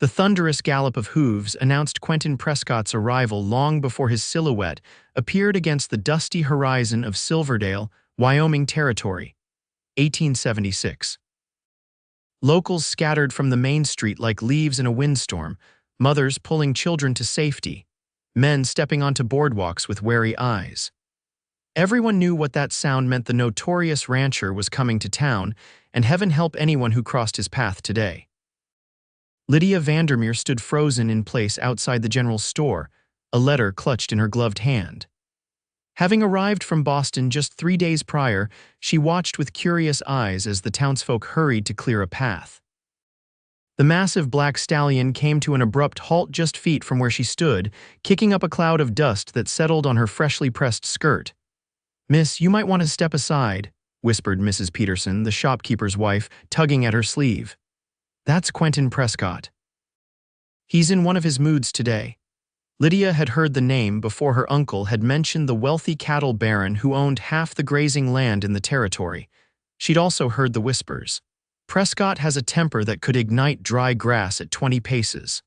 The thunderous gallop of hooves announced Quentin Prescott's arrival long before his silhouette appeared against the dusty horizon of Silverdale, Wyoming Territory, 1876. Locals scattered from the main street like leaves in a windstorm, mothers pulling children to safety, men stepping onto boardwalks with wary eyes. Everyone knew what that sound meant. The notorious rancher was coming to town, and heaven help anyone who crossed his path today. Lydia Vandermere stood frozen in place outside the general store, a letter clutched in her gloved hand. Having arrived from Boston just 3 days prior, she watched with curious eyes as the townsfolk hurried to clear a path. The massive black stallion came to an abrupt halt just feet from where she stood, kicking up a cloud of dust that settled on her freshly pressed skirt. "Miss, you might want to step aside," whispered Mrs. Peterson, the shopkeeper's wife, tugging at her sleeve. "That's Quentin Prescott. He's in one of his moods today." Lydia had heard the name before her uncle had mentioned the wealthy cattle baron who owned half the grazing land in the territory. She'd also heard the whispers. Prescott has a temper that could ignite dry grass at 20 paces.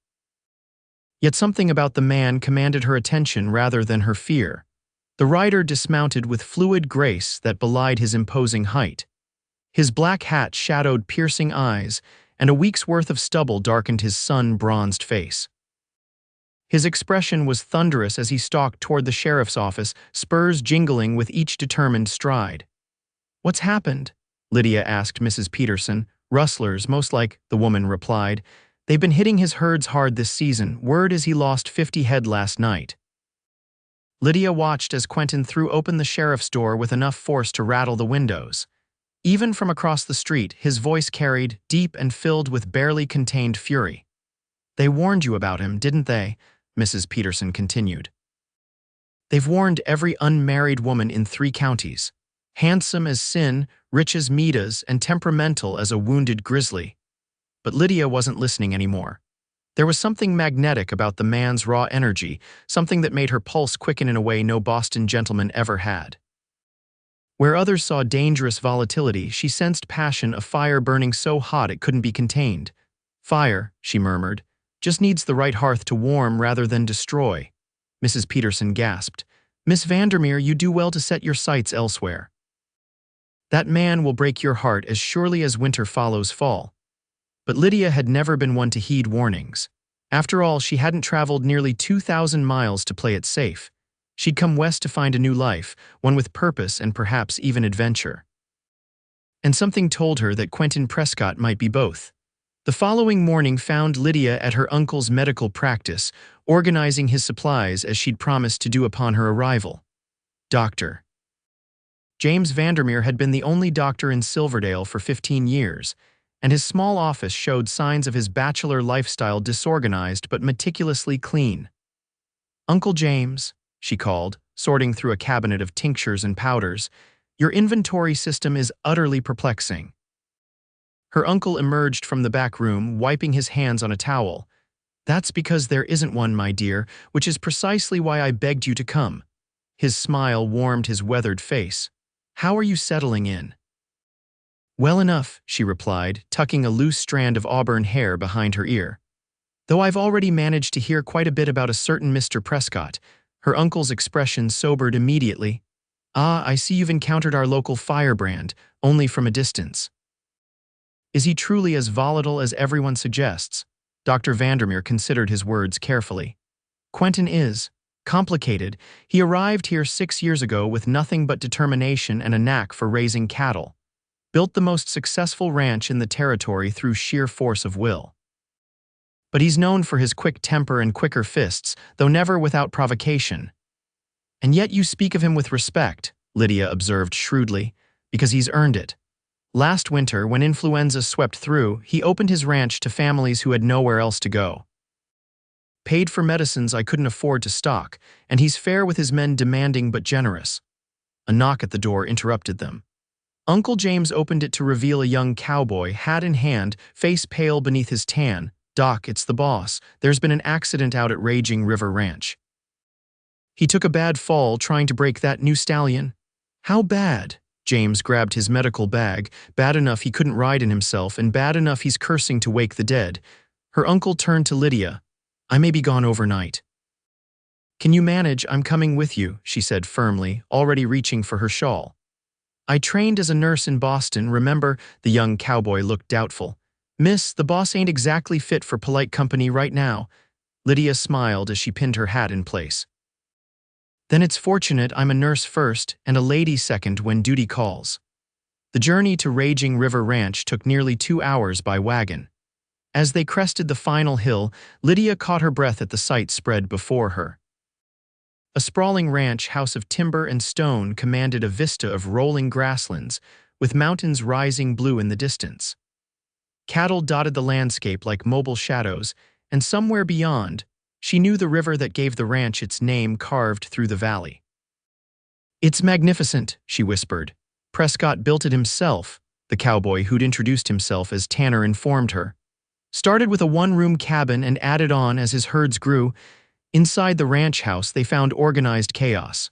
Yet something about the man commanded her attention rather than her fear. The rider dismounted with fluid grace that belied his imposing height. His black hat shadowed piercing eyes, and a week's worth of stubble darkened his sun-bronzed face. His expression was thunderous as he stalked toward the sheriff's office, spurs jingling with each determined stride. "What's happened?" Lydia asked Mrs. Peterson. "Rustlers, most like," the woman replied. "They've been hitting his herds hard this season. Word is he lost 50 head last night." Lydia watched as Quentin threw open the sheriff's door with enough force to rattle the windows. Even from across the street, his voice carried, deep and filled with barely contained fury. "They warned you about him, didn't they?" Mrs. Peterson continued. "They've warned every unmarried woman in 3 counties. Handsome as sin, rich as Midas, and temperamental as a wounded grizzly." But Lydia wasn't listening anymore. There was something magnetic about the man's raw energy, something that made her pulse quicken in a way no Boston gentleman ever had. Where others saw dangerous volatility, she sensed passion, a fire burning so hot it couldn't be contained. "Fire," she murmured, "just needs the right hearth to warm rather than destroy." Mrs. Peterson gasped. "Miss Vandermere, you do well to set your sights elsewhere. That man will break your heart as surely as winter follows fall." But Lydia had never been one to heed warnings. After all, she hadn't traveled nearly 2,000 miles to play it safe. She'd come west to find a new life, one with purpose and perhaps even adventure. And something told her that Quentin Prescott might be both. The following morning found Lydia at her uncle's medical practice, organizing his supplies as she'd promised to do upon her arrival. Dr. James Vandermere had been the only doctor in Silverdale for 15 years, and his small office showed signs of his bachelor lifestyle, disorganized but meticulously clean. "Uncle James," she called, sorting through a cabinet of tinctures and powders, "your inventory system is utterly perplexing." Her uncle emerged from the back room, wiping his hands on a towel. "That's because there isn't one, my dear, which is precisely why I begged you to come." His smile warmed his weathered face. "How are you settling in?" "Well enough," she replied, tucking a loose strand of auburn hair behind her ear. "Though I've already managed to hear quite a bit about a certain Mr. Prescott." Her uncle's expression sobered immediately. "Ah, I see you've encountered our local firebrand, only from a distance. Is he truly as volatile as everyone suggests?" Dr. Vandermere considered his words carefully. "Quentin is complicated. He arrived here 6 years ago with nothing but determination and a knack for raising cattle. Built the most successful ranch in the territory through sheer force of will. But he's known for his quick temper and quicker fists, though never without provocation." "And yet you speak of him with respect," Lydia observed shrewdly, "because he's earned it. Last winter, when influenza swept through, he opened his ranch to families who had nowhere else to go. Paid for medicines I couldn't afford to stock, and he's fair with his men, demanding but generous." A knock at the door interrupted them. Uncle James opened it to reveal a young cowboy, hat in hand, face pale beneath his tan. "Doc, it's the boss. There's been an accident out at Raging River Ranch. He took a bad fall trying to break that new stallion." "How bad?" James grabbed his medical bag. "Bad enough he couldn't ride in himself, and bad enough he's cursing to wake the dead." Her uncle turned to Lydia. "I may be gone overnight." "Can you manage? I'm coming with you," she said firmly, already reaching for her shawl. "I trained as a nurse in Boston, remember?" The young cowboy looked doubtful. "Miss, the boss ain't exactly fit for polite company right now." Lydia smiled as she pinned her hat in place. "Then it's fortunate I'm a nurse first and a lady second when duty calls." The journey to Raging River Ranch took nearly 2 hours by wagon. As they crested the final hill, Lydia caught her breath at the sight spread before her. A sprawling ranch house of timber and stone commanded a vista of rolling grasslands, with mountains rising blue in the distance. Cattle dotted the landscape like mobile shadows, and somewhere beyond, she knew the river that gave the ranch its name carved through the valley. "It's magnificent," she whispered. "Prescott built it himself," the cowboy who'd introduced himself as Tanner informed her. "Started with a one-room cabin and added on as his herds grew." Inside the ranch house, they found organized chaos.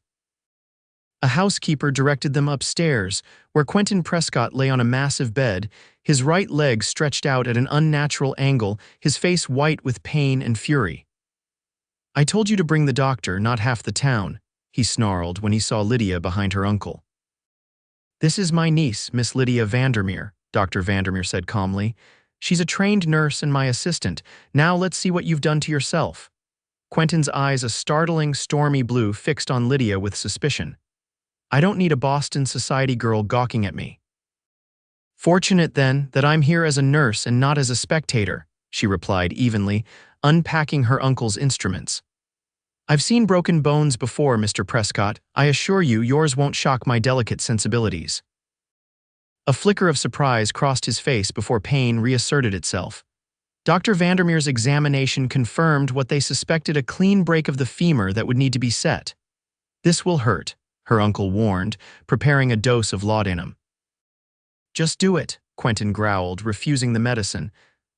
A housekeeper directed them upstairs, where Quentin Prescott lay on a massive bed, his right leg stretched out at an unnatural angle, his face white with pain and fury. "I told you to bring the doctor, not half the town," he snarled when he saw Lydia behind her uncle. "This is my niece, Miss Lydia Vandermere," Dr. Vandermere said calmly. "She's a trained nurse and my assistant. Now let's see what you've done to yourself." Quentin's eyes, a startling, stormy blue, fixed on Lydia with suspicion. "I don't need a Boston society girl gawking at me." "Fortunate, then, that I'm here as a nurse and not as a spectator," she replied evenly, unpacking her uncle's instruments. "I've seen broken bones before, Mr. Prescott. I assure you, yours won't shock my delicate sensibilities." A flicker of surprise crossed his face before pain reasserted itself. Dr. Vandermeer's examination confirmed what they suspected: a clean break of the femur that would need to be set. "This will hurt," her uncle warned, preparing a dose of laudanum. "Just do it," Quentin growled, refusing the medicine.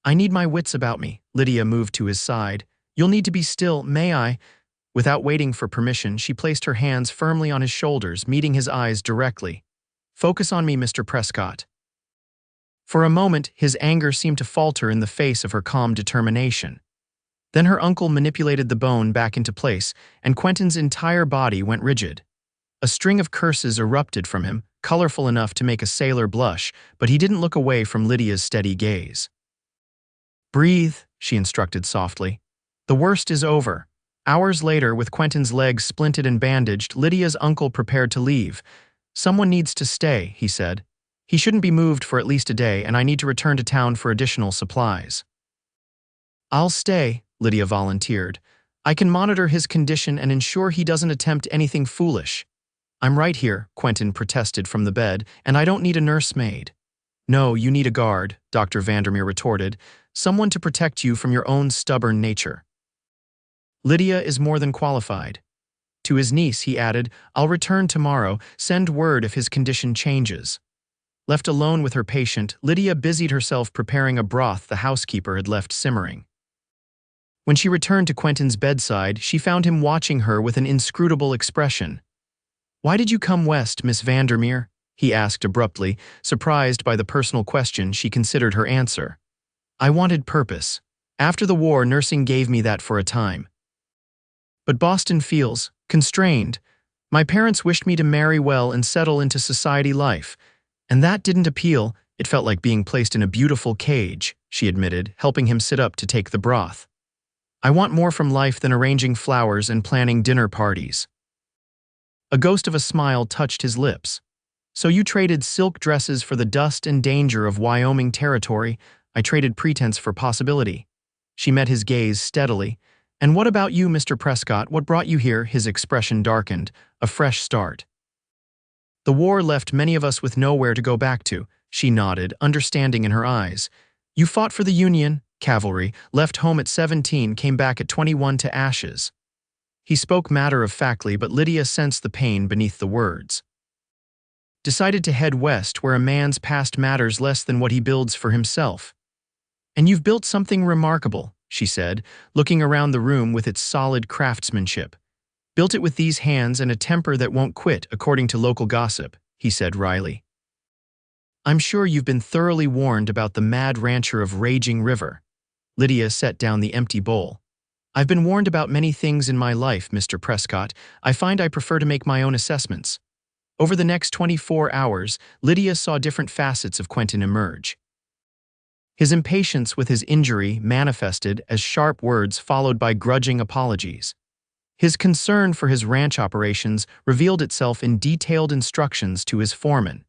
"I need my wits about me." Lydia moved to his side. "You'll need to be still, may I?" Without waiting for permission, she placed her hands firmly on his shoulders, meeting his eyes directly. "Focus on me, Mr. Prescott." For a moment, his anger seemed to falter in the face of her calm determination. Then her uncle manipulated the bone back into place, and Quentin's entire body went rigid. A string of curses erupted from him, colorful enough to make a sailor blush, but he didn't look away from Lydia's steady gaze. "Breathe," she instructed softly. "The worst is over." Hours later, with Quentin's legs splinted and bandaged, Lydia's uncle prepared to leave. "Someone needs to stay," he said. "He shouldn't be moved for at least a day, and I need to return to town for additional supplies." "I'll stay," Lydia volunteered. "I can monitor his condition and ensure he doesn't attempt anything foolish." "I'm right here," Quentin protested from the bed, "and I don't need a nursemaid." "No, you need a guard," Dr. Vandermere retorted. "Someone to protect you from your own stubborn nature." "Lydia is more than qualified." To his niece, he added, "I'll return tomorrow. Send word if his condition changes." Left alone with her patient, Lydia busied herself preparing a broth the housekeeper had left simmering. When she returned to Quentin's bedside, she found him watching her with an inscrutable expression. "Why did you come west, Miss Vandermere?" he asked abruptly, surprised by the personal question she considered her answer. "I wanted purpose. After the war, nursing gave me that for a time. But Boston feels constrained. My parents wished me to marry well and settle into society life. And that didn't appeal. It felt like being placed in a beautiful cage," she admitted, helping him sit up to take the broth. "I want more from life than arranging flowers and planning dinner parties." A ghost of a smile touched his lips. "So you traded silk dresses for the dust and danger of Wyoming territory." "I traded pretense for possibility." She met his gaze steadily. "And what about you, Mr. Prescott? What brought you here?" His expression darkened. "A fresh start." "The war left many of us with nowhere to go back to," she nodded, understanding in her eyes. "You fought for the Union, cavalry, left home at 17, came back at 21 to ashes." He spoke matter-of-factly, but Lydia sensed the pain beneath the words. "Decided to head west, where a man's past matters less than what he builds for himself." "And you've built something remarkable," she said, looking around the room with its solid craftsmanship. "Built it with these hands and a temper that won't quit, according to local gossip," he said wryly. "I'm sure you've been thoroughly warned about the mad rancher of Raging River." Lydia set down the empty bowl. "I've been warned about many things in my life, Mr. Prescott. I find I prefer to make my own assessments." Over the next 24 hours, Lydia saw different facets of Quentin emerge. His impatience with his injury manifested as sharp words followed by grudging apologies. His concern for his ranch operations revealed itself in detailed instructions to his foreman.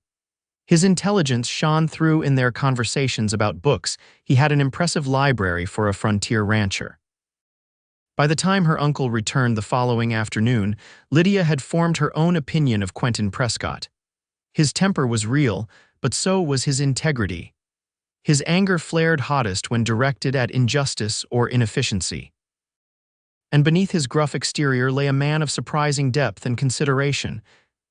His intelligence shone through in their conversations about books. He had an impressive library for a frontier rancher. By the time her uncle returned the following afternoon, Lydia had formed her own opinion of Quentin Prescott. His temper was real, but so was his integrity. His anger flared hottest when directed at injustice or inefficiency. And beneath his gruff exterior lay a man of surprising depth and consideration.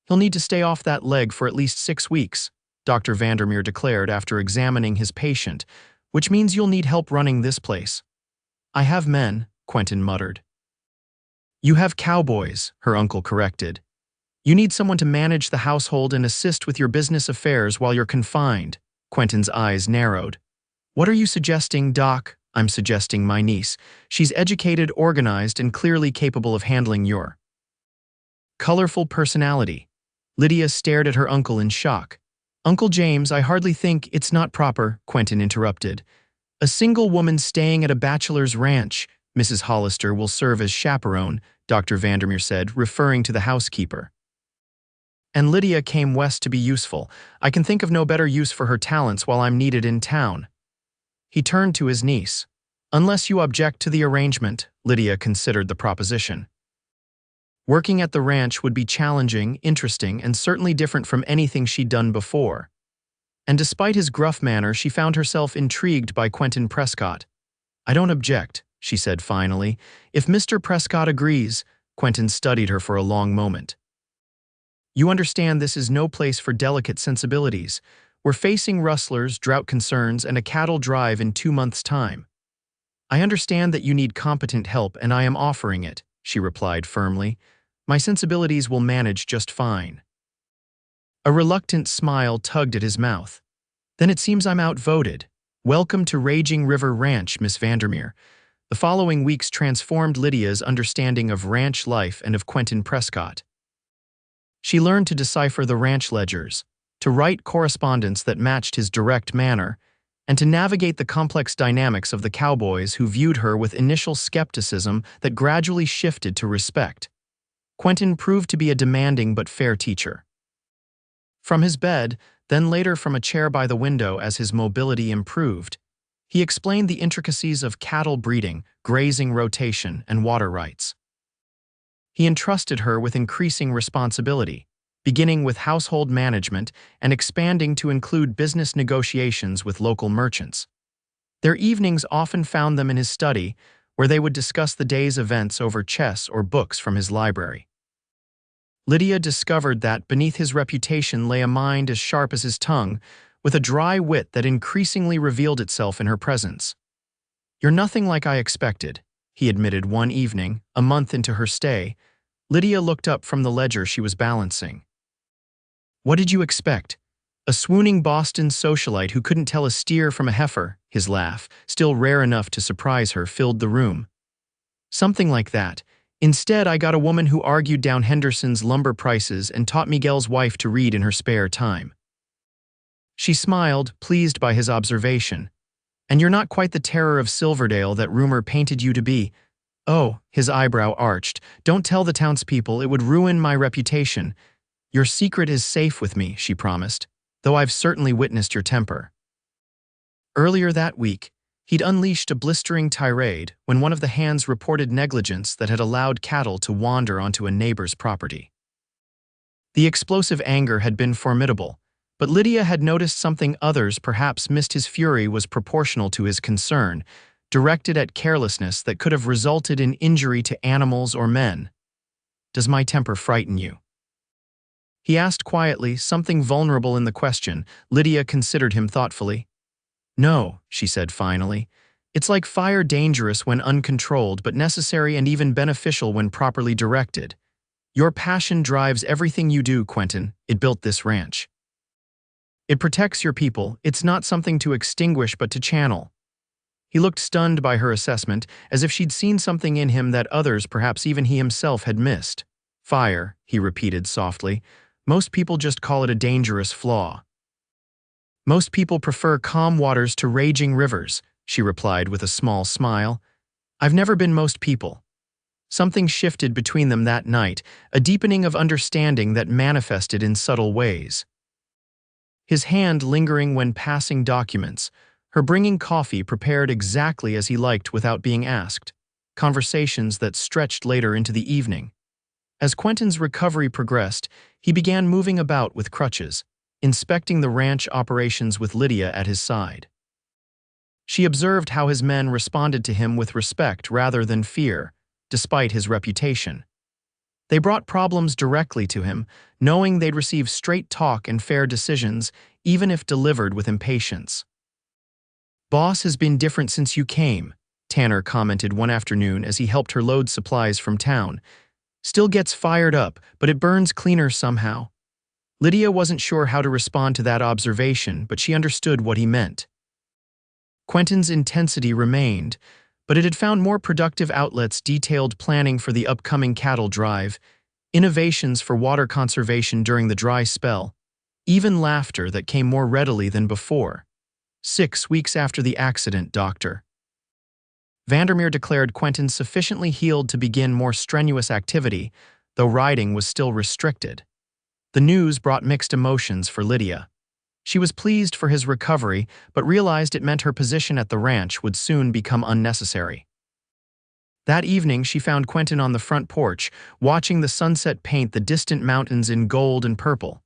"He'll need to stay off that leg for at least 6 weeks, Dr. Vandermere declared after examining his patient, "which means you'll need help running this place." "I have men," Quentin muttered. "You have cowboys," her uncle corrected. "You need someone to manage the household and assist with your business affairs while you're confined." Quentin's eyes narrowed. "What are you suggesting, Doc?" "I'm suggesting my niece. She's educated, organized, and clearly capable of handling your colorful personality." Lydia stared at her uncle in shock. "Uncle James, I hardly think it's not proper," Quentin interrupted. "A single woman staying at a bachelor's ranch. Mrs. Hollister will serve as chaperone," Dr. Vandermeer said, referring to the housekeeper. "And Lydia came west to be useful. I can think of no better use for her talents while I'm needed in town." He turned to his niece. "Unless you object to the arrangement," Lydia considered the proposition. Working at the ranch would be challenging, interesting, and certainly different from anything she'd done before. And despite his gruff manner, she found herself intrigued by Quentin Prescott. "I don't object," she said finally. "If Mr. Prescott agrees." Quentin studied her for a long moment. "You understand this is no place for delicate sensibilities. We're facing rustlers, drought concerns, and a cattle drive in 2 months' time. I understand that you need competent help, and I am offering it," she replied firmly. "My sensibilities will manage just fine." A reluctant smile tugged at his mouth. "Then it seems I'm outvoted. Welcome to Raging River Ranch, Miss Vandermere." The following weeks transformed Lydia's understanding of ranch life and of Quentin Prescott. She learned to decipher the ranch ledgers, to write correspondence that matched his direct manner, and to navigate the complex dynamics of the cowboys who viewed her with initial skepticism that gradually shifted to respect. Quentin proved to be a demanding but fair teacher. From his bed, then later from a chair by the window as his mobility improved, he explained the intricacies of cattle breeding, grazing rotation, and water rights. He entrusted her with increasing responsibility, beginning with household management and expanding to include business negotiations with local merchants. Their evenings often found them in his study, where they would discuss the day's events over chess or books from his library. Lydia discovered that beneath his reputation lay a mind as sharp as his tongue, with a dry wit that increasingly revealed itself in her presence. "You're nothing like I expected," he admitted one evening, a month into her stay. Lydia looked up from the ledger she was balancing. "What did you expect? A swooning Boston socialite who couldn't tell a steer from a heifer?" His laugh, still rare enough to surprise her, filled the room. "Something like that. Instead, I got a woman who argued down Henderson's lumber prices and taught Miguel's wife to read in her spare time." She smiled, pleased by his observation. "And you're not quite the terror of Silverdale that rumor painted you to be." "Oh," his eyebrow arched, "don't tell the townspeople, it would ruin my reputation." "Your secret is safe with me," she promised, "though I've certainly witnessed your temper." Earlier that week, he'd unleashed a blistering tirade when one of the hands reported negligence that had allowed cattle to wander onto a neighbor's property. The explosive anger had been formidable, but Lydia had noticed something others perhaps missed. His fury was proportional to his concern, directed at carelessness that could have resulted in injury to animals or men. "Does my temper frighten you?" he asked quietly, something vulnerable in the question. Lydia considered him thoughtfully. "No," she said finally. "It's like fire, dangerous when uncontrolled, but necessary and even beneficial when properly directed. Your passion drives everything you do, Quentin. It built this ranch. It protects your people. It's not something to extinguish but to channel." He looked stunned by her assessment, as if she'd seen something in him that others, perhaps even he himself, had missed. Fire, he repeated softly. Most people just call it a dangerous flaw. Most people prefer calm waters to raging rivers, she replied with a small smile. I've never been most people. Something shifted between them that night, a deepening of understanding that manifested in subtle ways. His hand lingering when passing documents, her bringing coffee prepared exactly as he liked without being asked, conversations that stretched later into the evening. As Quentin's recovery progressed, he began moving about with crutches, inspecting the ranch operations with Lydia at his side. She observed how his men responded to him with respect rather than fear, despite his reputation. They brought problems directly to him, knowing they'd receive straight talk and fair decisions, even if delivered with impatience. "Boss has been different since you came," Tanner commented one afternoon as he helped her load supplies from town. "Still gets fired up, but it burns cleaner somehow." Lydia wasn't sure how to respond to that observation, but she understood what he meant. Quentin's intensity remained, but it had found more productive outlets: detailed planning for the upcoming cattle drive, innovations for water conservation during the dry spell, even laughter that came more readily than before. 6 weeks after the accident, Dr. Vandermere declared Quentin sufficiently healed to begin more strenuous activity, though riding was still restricted. The news brought mixed emotions for Lydia. She was pleased for his recovery, but realized it meant her position at the ranch would soon become unnecessary. That evening, she found Quentin on the front porch, watching the sunset paint the distant mountains in gold and purple.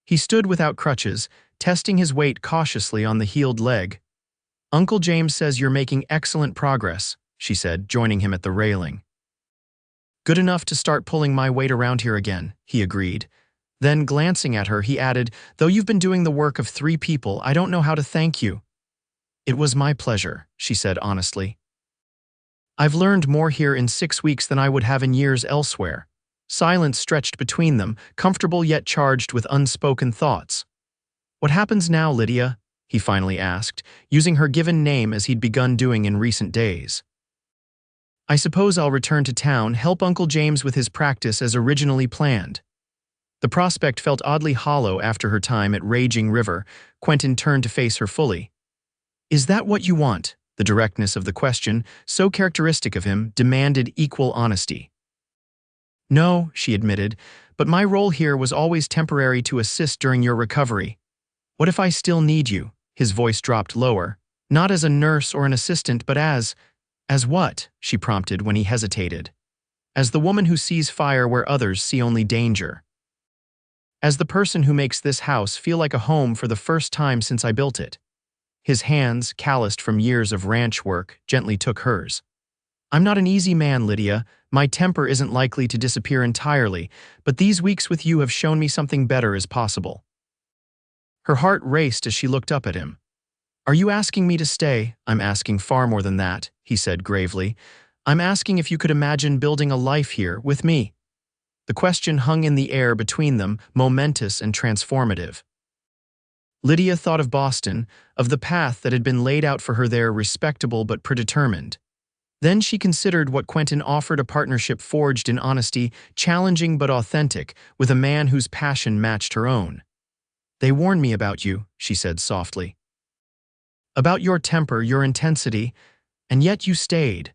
He stood without crutches, testing his weight cautiously on the healed leg. "Uncle James says you're making excellent progress," she said, joining him at the railing. "Good enough to start pulling my weight around here again," he agreed. Then, glancing at her, he added, "Though you've been doing the work of 3 people, I don't know how to thank you." "It was my pleasure," she said honestly. "I've learned more here in 6 weeks than I would have in years elsewhere." Silence stretched between them, comfortable yet charged with unspoken thoughts. "What happens now, Lydia?" he finally asked, using her given name as he'd begun doing in recent days. "I suppose I'll return to town, help Uncle James with his practice as originally planned." The prospect felt oddly hollow after her time at Raging River. Quentin turned to face her fully. "Is that what you want?" The directness of the question, so characteristic of him, demanded equal honesty. "No," she admitted, "but my role here was always temporary to assist during your recovery. What if I still need you?" His voice dropped lower. "Not as a nurse or an assistant, but as what?" she prompted when he hesitated. "As the woman who sees fire where others see only danger. As the person who makes this house feel like a home for the first time since I built it." His hands, calloused from years of ranch work, gently took hers. "I'm not an easy man, Lydia. My temper isn't likely to disappear entirely, but these weeks with you have shown me something better is possible." Her heart raced as she looked up at him. "Are you asking me to stay?" "I'm asking far more than that," he said gravely. "I'm asking if you could imagine building a life here with me." The question hung in the air between them, momentous and transformative. Lydia thought of Boston, of the path that had been laid out for her there, respectable but predetermined. Then she considered what Quentin offered: a partnership forged in honesty, challenging but authentic, with a man whose passion matched her own. "They warned me about you," she said softly. "About your temper, your intensity, and yet you stayed.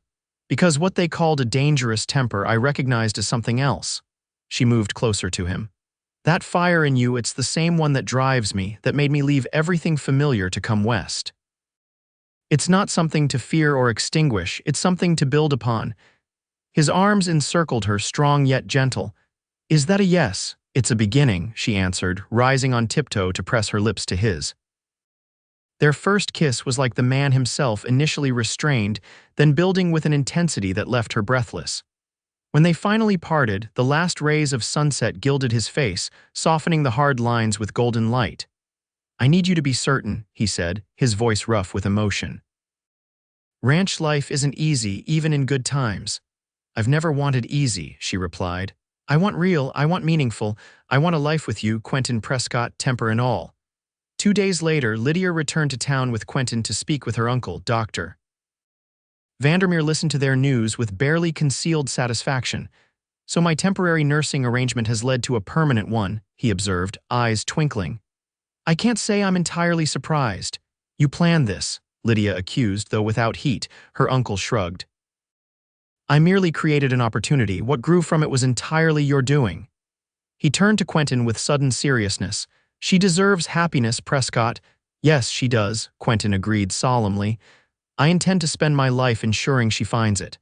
Because what they called a dangerous temper I recognized as something else." She moved closer to him. "That fire in you, it's the same one that drives me, that made me leave everything familiar to come west. It's not something to fear or extinguish, it's something to build upon." His arms encircled her, strong yet gentle. "Is that a yes?" "It's a beginning," she answered, rising on tiptoe to press her lips to his. Their first kiss was like the man himself, initially restrained, then building with an intensity that left her breathless. When they finally parted, the last rays of sunset gilded his face, softening the hard lines with golden light. "I need you to be certain," he said, his voice rough with emotion. "Ranch life isn't easy, even in good times." "I've never wanted easy," she replied. "I want real, I want meaningful, I want a life with you, Quentin Prescott, temper and all." 2 days later, Lydia returned to town with Quentin to speak with her uncle, Dr. Vandermere listened to their news with barely concealed satisfaction. "So my temporary nursing arrangement has led to a permanent one," he observed, eyes twinkling. "I can't say I'm entirely surprised." "You planned this," Lydia accused, though without heat. Her uncle shrugged. "I merely created an opportunity. What grew from it was entirely your doing." He turned to Quentin with sudden seriousness. "She deserves happiness, Prescott." "Yes, she does," Quentin agreed solemnly. "I intend to spend my life ensuring she finds it."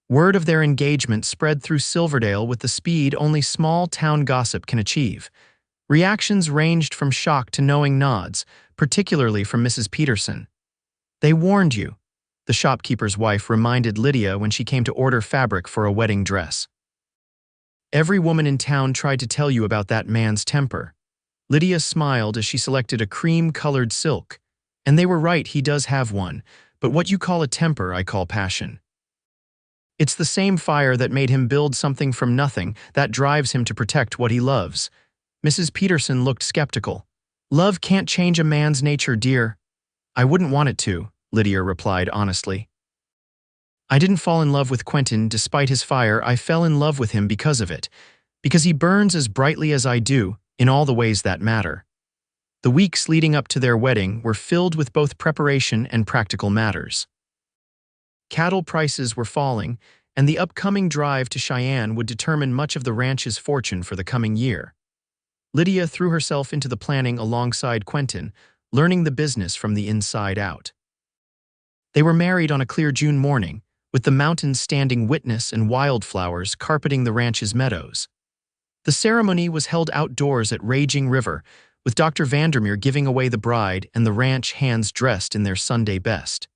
Word of their engagement spread through Silverdale with the speed only small-town gossip can achieve. Reactions ranged from shock to knowing nods, particularly from Mrs. Peterson. "They warned you," the shopkeeper's wife reminded Lydia when she came to order fabric for a wedding dress. "Every woman in town tried to tell you about that man's temper." Lydia smiled as she selected a cream-colored silk. "And they were right, he does have one, but what you call a temper, I call passion. It's the same fire that made him build something from nothing that drives him to protect what he loves." Mrs. Peterson looked skeptical. "Love can't change a man's nature, dear." "I wouldn't want it to," Lydia replied honestly. "I didn't fall in love with Quentin despite his fire. I fell in love with him because of it. Because he burns as brightly as I do, in all the ways that matter." The weeks leading up to their wedding were filled with both preparation and practical matters. Cattle prices were falling, and the upcoming drive to Cheyenne would determine much of the ranch's fortune for the coming year. Lydia threw herself into the planning alongside Quentin, learning the business from the inside out. They were married on a clear June morning, with the mountains standing witness and wildflowers carpeting the ranch's meadows. The ceremony was held outdoors at Raging River, with Dr. Vandermere giving away the bride and the ranch hands dressed in their Sunday best.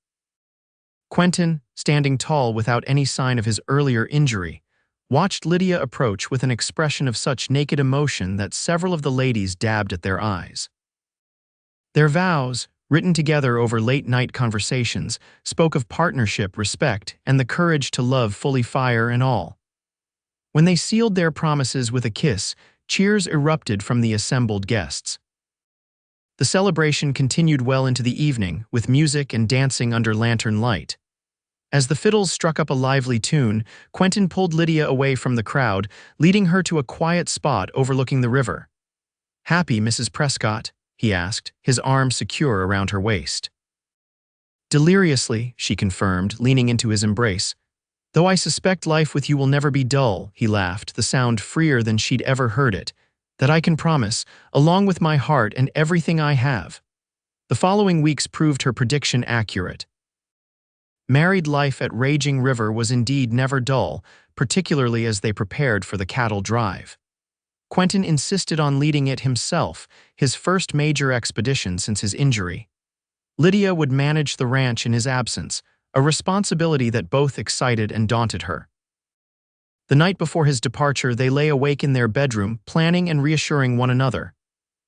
Quentin, standing tall without any sign of his earlier injury, watched Lydia approach with an expression of such naked emotion that several of the ladies dabbed at their eyes. Their vows, written together over late-night conversations, spoke of partnership, respect, and the courage to love fully, fire and all. When they sealed their promises with a kiss, cheers erupted from the assembled guests. The celebration continued well into the evening, with music and dancing under lantern light. As the fiddles struck up a lively tune, Quentin pulled Lydia away from the crowd, leading her to a quiet spot overlooking the river. "Happy, Mrs. Prescott?" he asked, his arm secure around her waist. "Deliriously," she confirmed, leaning into his embrace. "Though I suspect life with you will never be dull," he laughed, the sound freer than she'd ever heard it. "That I can promise, along with my heart and everything I have." The following weeks proved her prediction accurate. Married life at Raging River was indeed never dull, particularly as they prepared for the cattle drive. Quentin insisted on leading it himself, his first major expedition since his injury. Lydia would manage the ranch in his absence, a responsibility that both excited and daunted her. The night before his departure, they lay awake in their bedroom, planning and reassuring one another.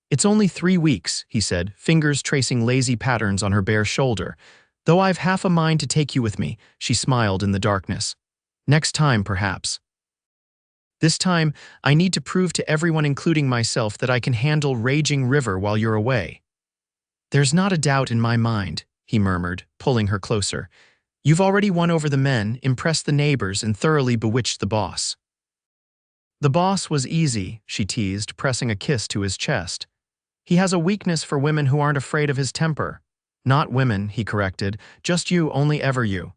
"It's only 3 weeks," he said, fingers tracing lazy patterns on her bare shoulder. "Though I've half a mind to take you with me," she smiled in the darkness. "Next time, perhaps. This time, I need to prove to everyone, including myself, that I can handle Raging River while you're away." "There's not a doubt in my mind," he murmured, pulling her closer. "You've already won over the men, impressed the neighbors, and thoroughly bewitched the boss." "The boss was easy," she teased, pressing a kiss to his chest. "He has a weakness for women who aren't afraid of his temper." "Not women," he corrected. "Just you, only ever you."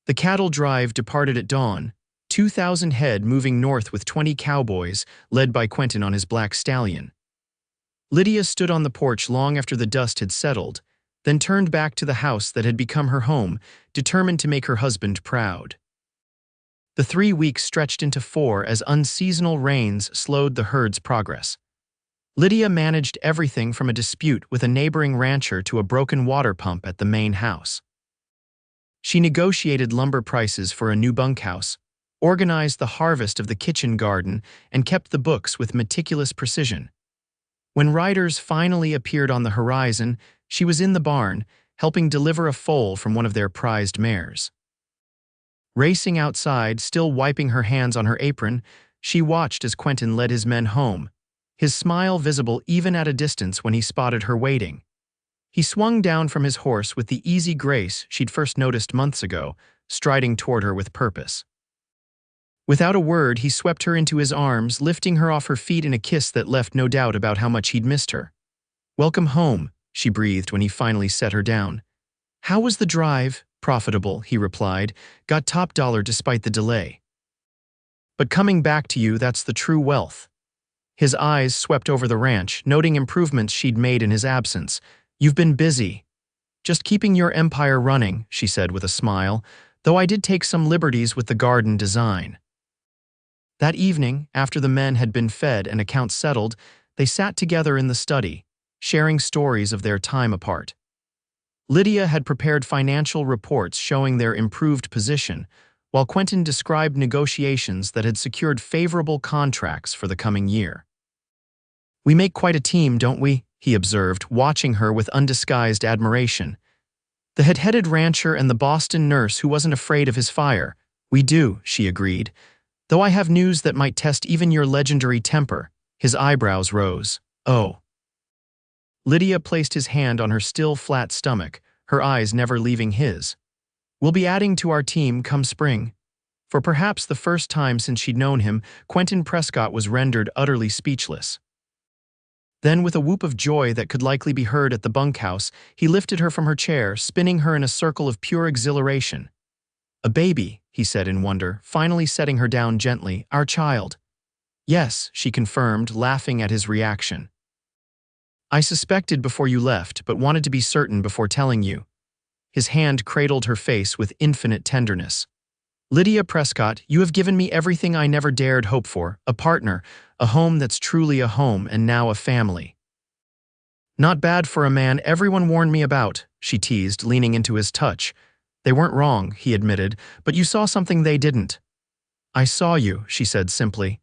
The cattle drive departed at dawn, 2,000 head moving north with 20 cowboys, led by Quentin on his black stallion. Lydia stood on the porch long after the dust had settled, then turned back to the house that had become her home, determined to make her husband proud. The 3 weeks stretched into 4 as unseasonal rains slowed the herd's progress. Lydia managed everything from a dispute with a neighboring rancher to a broken water pump at the main house. She negotiated lumber prices for a new bunkhouse, organized the harvest of the kitchen garden, and kept the books with meticulous precision. When riders finally appeared on the horizon, she was in the barn, helping deliver a foal from one of their prized mares. Racing outside, still wiping her hands on her apron, she watched as Quentin led his men home, his smile visible even at a distance when he spotted her waiting. He swung down from his horse with the easy grace she'd first noticed months ago, striding toward her with purpose. Without a word, he swept her into his arms, lifting her off her feet in a kiss that left no doubt about how much he'd missed her. "Welcome home," she breathed when he finally set her down. "How was the drive?" "Profitable," he replied. "Got top dollar despite the delay. But coming back to you, that's the true wealth." His eyes swept over the ranch, noting improvements she'd made in his absence. "You've been busy." "Just keeping your empire running," she said with a smile, "though I did take some liberties with the garden design." That evening, after the men had been fed and accounts settled, they sat together in the study, sharing stories of their time apart. Lydia had prepared financial reports showing their improved position, while Quentin described negotiations that had secured favorable contracts for the coming year. "We make quite a team, don't we?" he observed, watching her with undisguised admiration. The head-headed rancher and the Boston nurse who wasn't afraid of his fire. "We do," she agreed. "Though I have news that might test even your legendary temper." His eyebrows rose. "Oh." Lydia placed his hand on her still flat stomach, her eyes never leaving his. "We'll be adding to our team come spring." For perhaps the first time since she'd known him, Quentin Prescott was rendered utterly speechless. Then, with a whoop of joy that could likely be heard at the bunkhouse, he lifted her from her chair, spinning her in a circle of pure exhilaration. "A baby," he said in wonder, finally setting her down gently. "Our child." "Yes," she confirmed, laughing at his reaction. "I suspected before you left, but wanted to be certain before telling you." His hand cradled her face with infinite tenderness. "Lydia Prescott, you have given me everything I never dared hope for, a partner, a home that's truly a home, and now a family." "Not bad for a man everyone warned me about," she teased, leaning into his touch. "They weren't wrong," he admitted, "but you saw something they didn't." "I saw you," she said simply.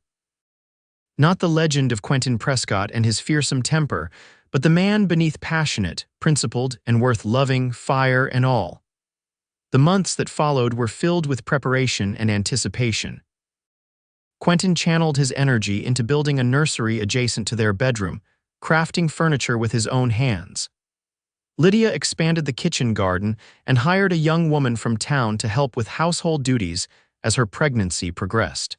Not the legend of Quentin Prescott and his fearsome temper, but the man beneath, passionate, principled, and worth loving, fire and all. The months that followed were filled with preparation and anticipation. Quentin channeled his energy into building a nursery adjacent to their bedroom, crafting furniture with his own hands. Lydia expanded the kitchen garden and hired a young woman from town to help with household duties as her pregnancy progressed.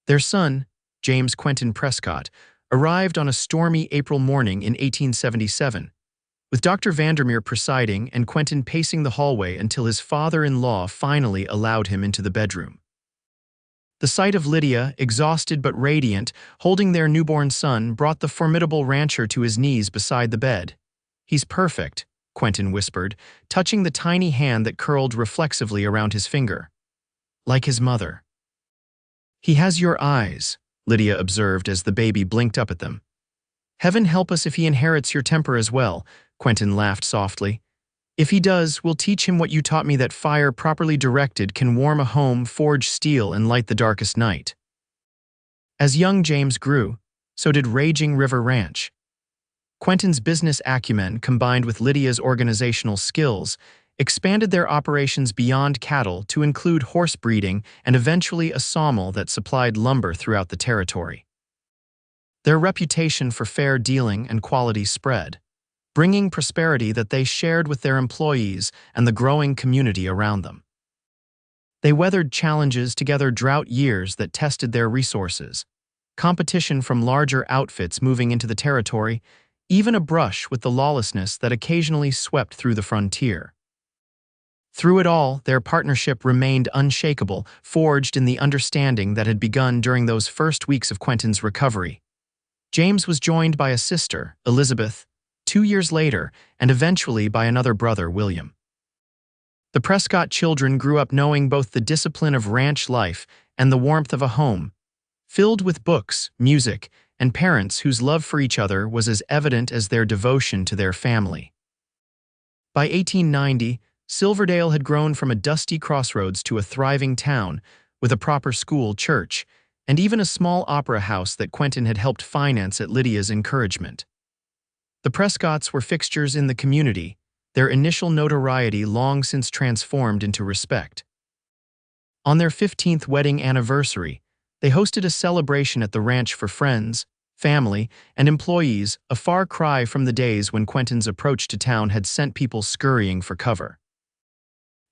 Their son, James Quentin Prescott, arrived on a stormy April morning in 1877, with Dr. Vandermere presiding and Quentin pacing the hallway until his father-in-law finally allowed him into the bedroom. The sight of Lydia, exhausted but radiant, holding their newborn son, brought the formidable rancher to his knees beside the bed. "He's perfect," Quentin whispered, touching the tiny hand that curled reflexively around his finger. "Like his mother." "He has your eyes," Lydia observed as the baby blinked up at them. "Heaven help us if he inherits your temper as well," Quentin laughed softly. "If he does, we'll teach him what you taught me, that fire properly directed can warm a home, forge steel, and light the darkest night." As young James grew, so did Raging River Ranch. Quentin's business acumen, combined with Lydia's organizational skills, expanded their operations beyond cattle to include horse breeding and eventually a sawmill that supplied lumber throughout the territory. Their reputation for fair dealing and quality spread, bringing prosperity that they shared with their employees and the growing community around them. They weathered challenges together, drought years that tested their resources, competition from larger outfits moving into the territory, even a brush with the lawlessness that occasionally swept through the frontier. Through it all, their partnership remained unshakable, forged in the understanding that had begun during those first weeks of Quentin's recovery. James was joined by a sister, Elizabeth, 2 years later, and eventually by another brother, William. The Prescott children grew up knowing both the discipline of ranch life and the warmth of a home, filled with books, music, and parents whose love for each other was as evident as their devotion to their family. By 1890, Silverdale had grown from a dusty crossroads to a thriving town, with a proper school, church, and even a small opera house that Quentin had helped finance at Lydia's encouragement. The Prescotts were fixtures in the community, their initial notoriety long since transformed into respect. On their 15th wedding anniversary, they hosted a celebration at the ranch for friends, family, and employees, a far cry from the days when Quentin's approach to town had sent people scurrying for cover.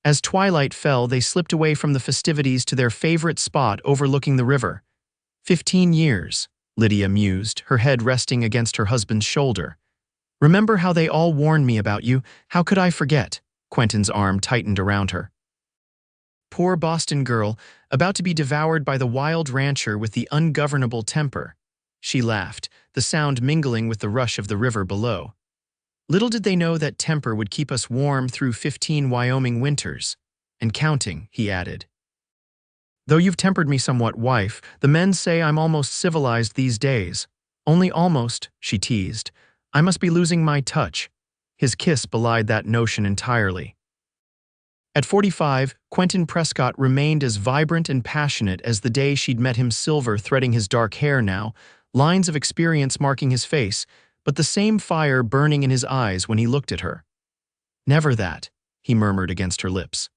As twilight fell, they slipped away from the festivities to their favorite spot overlooking the river. 15 years, Lydia mused, her head resting against her husband's shoulder. Remember how they all warned me about you? How could I forget? Quentin's arm tightened around her. Poor Boston girl, about to be devoured by the wild rancher with the ungovernable temper. She laughed, the sound mingling with the rush of the river below. Little did they know that temper would keep us warm through 15 Wyoming winters. And counting, he added. Though you've tempered me somewhat, wife, the men say I'm almost civilized these days. Only almost, she teased. I must be losing my touch. His kiss belied that notion entirely. At 45, Quentin Prescott remained as vibrant and passionate as the day she'd met him, silver threading his dark hair now, lines of experience marking his face, but the same fire burning in his eyes when he looked at her. Never that, he murmured against her lips.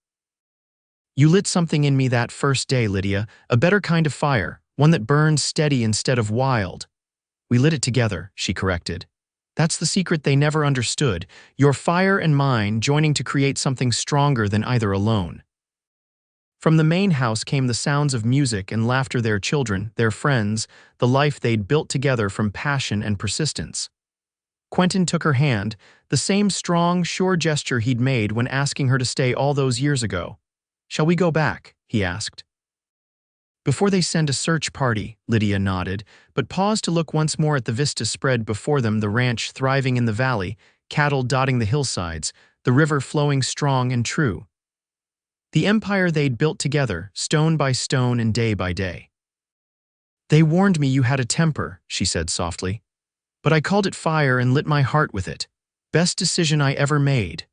You lit something in me that first day, Lydia, a better kind of fire, one that burns steady instead of wild. We lit it together, she corrected. That's the secret they never understood, your fire and mine joining to create something stronger than either alone. From the main house came the sounds of music and laughter, their children, their friends, the life they'd built together from passion and persistence. Quentin took her hand, the same strong, sure gesture he'd made when asking her to stay all those years ago. Shall we go back? He asked. Before they send a search party, Lydia nodded, but paused to look once more at the vista spread before them, the ranch thriving in the valley, cattle dotting the hillsides, the river flowing strong and true. The empire they'd built together, stone by stone and day by day. They warned me you had a temper, she said softly. But I called it fire and lit my heart with it. Best decision I ever made.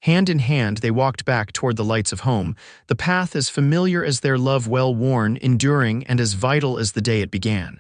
Hand in hand, they walked back toward the lights of home, the path as familiar as their love, well-worn, enduring, and as vital as the day it began.